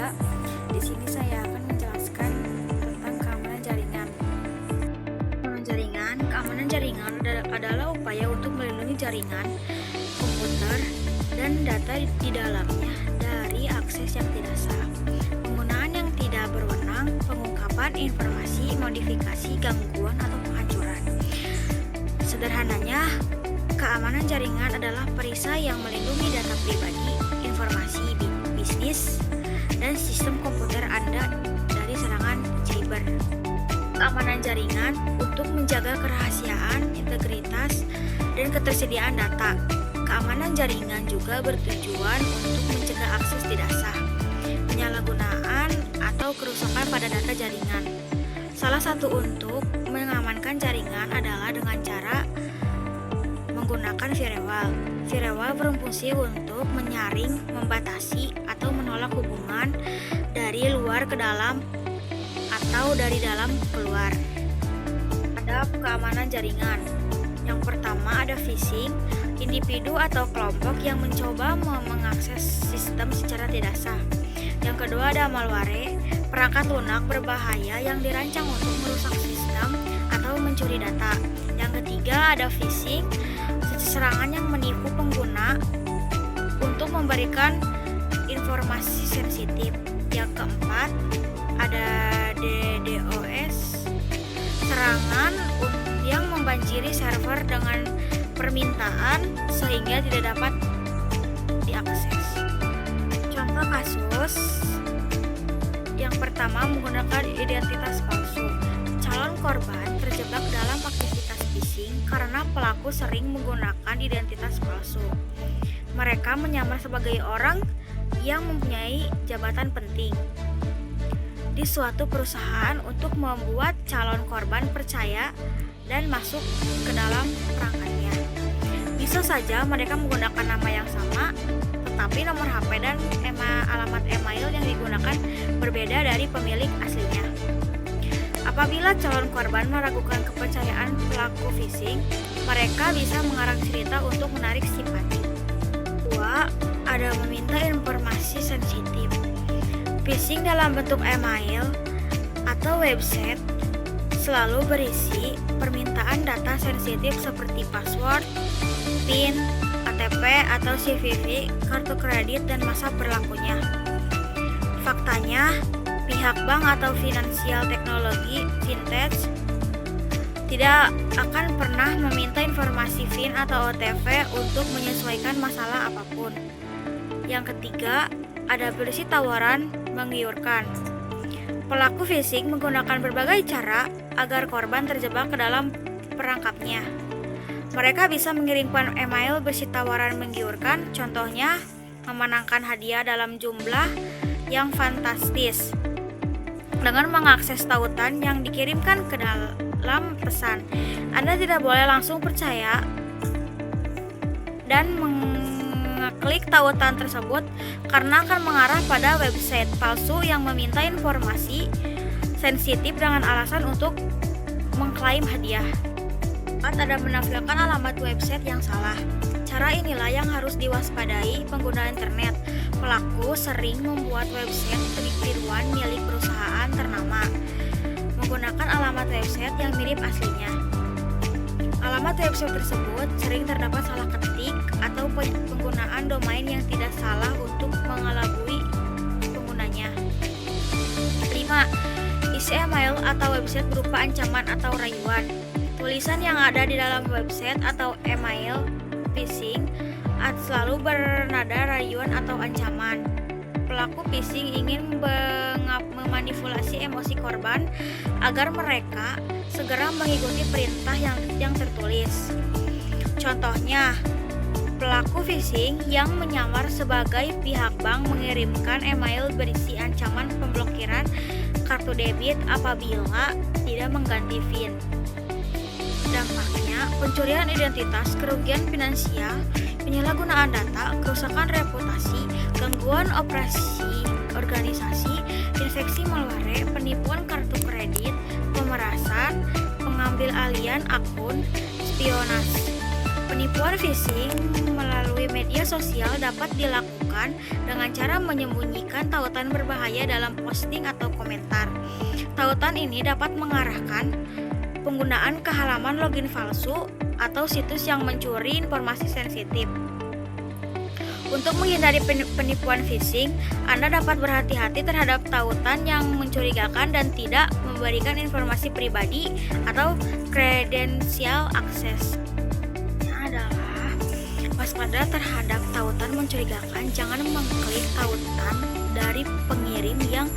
ketiga, di sini saya akan menjelaskan tentang keamanan jaringan. Keamanan jaringan adalah upaya untuk melindungi jaringan, komputer, dan data di dalamnya dari akses yang tidak sah, penggunaan yang tidak berwenang, pengungkapan informasi, modifikasi, gangguan, atau penghancuran. Sederhananya, keamanan jaringan adalah perisai yang melindungi data pribadi, informasi bisnis, dan sistem komputer Anda dari serangan cyber. Keamanan jaringan untuk menjaga kerahasiaan, integritas, dan ketersediaan data. Keamanan jaringan juga bertujuan untuk mencegah akses tidak sah, penyalahgunaan, atau kerusakan pada data jaringan. Salah satu untuk mengamankan jaringan adalah dengan cara menggunakan firewall. Firewall berfungsi untuk menyaring, membatasi, atau menolak hubungan dari luar ke dalam atau dari dalam keluar. Ada keamanan jaringan. Yang pertama ada phishing, individu atau kelompok yang mencoba mengakses sistem secara tidak sah. Yang kedua ada malware, perangkat lunak berbahaya yang dirancang untuk merusak sistem atau mencuri data. Yang ketiga ada phishing, serangan yang menipu pengguna untuk memberikan informasi sensitif. Yang keempat ada DDoS, serangan yang membanjiri server dengan permintaan sehingga tidak dapat diakses. Contoh kasus yang pertama menggunakan identitas palsu. Calon korban terjebak dalam aktivitas phishing karena pelaku sering menggunakan identitas palsu. Mereka menyamar sebagai orang yang mempunyai jabatan penting di suatu perusahaan untuk membuat calon korban percaya dan masuk ke dalam perangkatnya. Bisa saja mereka menggunakan nama yang sama, tetapi nomor HP dan alamat email yang digunakan berbeda dari pemilik aslinya. Apabila calon korban meragukan kepercayaan pelaku phishing, mereka bisa mengarang cerita untuk menarik simpati. 2. Ada meminta informasi sensitif. Phishing dalam bentuk email atau website selalu berisi permintaan data sensitif seperti password, PIN, KTP atau CVV, kartu kredit, dan masa berlakunya. Faktanya, pihak bank atau finansial teknologi fintech tidak akan pernah meminta informasi PIN atau OTP untuk menyesuaikan masalah apapun. Yang ketiga, ada berisi tawaran menggiurkan. Pelaku phishing menggunakan berbagai cara agar korban terjebak ke dalam perangkapnya. Mereka bisa mengirimkan email berisi tawaran menggiurkan, contohnya memenangkan hadiah dalam jumlah yang fantastis. Dengan mengakses tautan yang dikirimkan ke dalam pesan, Anda tidak boleh langsung percaya dan mengklik tautan tersebut karena akan mengarah pada website palsu yang meminta informasi sensitif dengan alasan untuk mengklaim hadiah. Ada menampilkan alamat website yang salah. Cara inilah yang harus diwaspadai pengguna internet. Pelaku sering membuat website penipuan milik perusahaan ternama menggunakan alamat website yang mirip aslinya. Alamat website tersebut sering terdapat salah ketik atau penggunaan domain yang tidak salah untuk mengelabui penggunanya. 5. Isi email atau website berupa ancaman atau rayuan. Tulisan yang ada di dalam website atau email phishing selalu bernada rayuan atau ancaman. Pelaku phishing ingin memanipulasi emosi korban agar mereka segera mengikuti perintah yang tertulis. Contohnya, pelaku phishing yang menyamar sebagai pihak bank mengirimkan email berisi ancaman pemblokiran kartu debit apabila tidak mengganti PIN. Dampaknya, pencurian identitas, kerugian finansial, penyalahgunaan data, kerusakan reputasi, gangguan operasi organisasi, infeksi malware, penipuan kartu kredit, pemerasan, pengambil alihan akun, spionase. Penipuan phishing melalui media sosial dapat dilakukan dengan cara menyembunyikan tautan berbahaya dalam posting atau komentar. Tautan ini dapat mengarahkan penggunaan ke halaman login palsu atau situs yang mencuri informasi sensitif. Untuk menghindari penipuan phishing, Anda dapat berhati-hati terhadap tautan yang mencurigakan dan tidak memberikan informasi pribadi atau kredensial akses. Adalah waspada terhadap tautan mencurigakan. Jangan mengklik tautan dari pengirim yang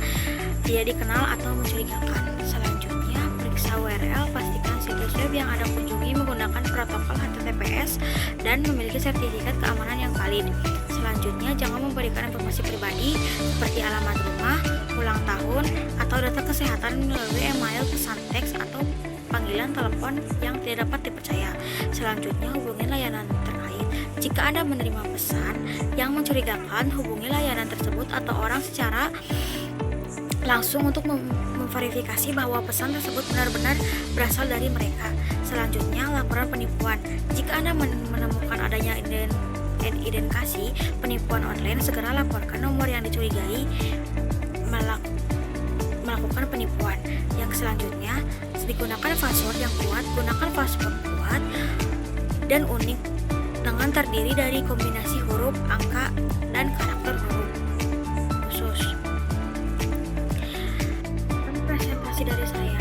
tidak dikenal atau mencurigakan. Selanjutnya, periksa URL, pastikan situs web yang Anda kunjungi menggunakan protokol HTTPS dan memiliki sertifikat keamanan yang valid. Selanjutnya, jangan memberikan informasi pribadi seperti alamat rumah, ulang tahun, atau data kesehatan melalui email, pesan teks, atau panggilan telepon yang tidak dapat dipercaya. Selanjutnya, hubungi layanan terkait. Jika Anda menerima pesan yang mencurigakan, hubungi layanan tersebut atau orang secara langsung untuk memverifikasi bahwa pesan tersebut benar-benar berasal dari mereka. Selanjutnya, laporan penipuan. Jika Anda menemukan adanya indikasi penipuan online, segera laporkan nomor yang dicurigai melakukan penipuan. Yang selanjutnya, digunakan password yang kuat. Gunakan password kuat dan unik dengan terdiri dari kombinasi huruf, angka, dan karakter huruf khusus. Presentasi dari saya.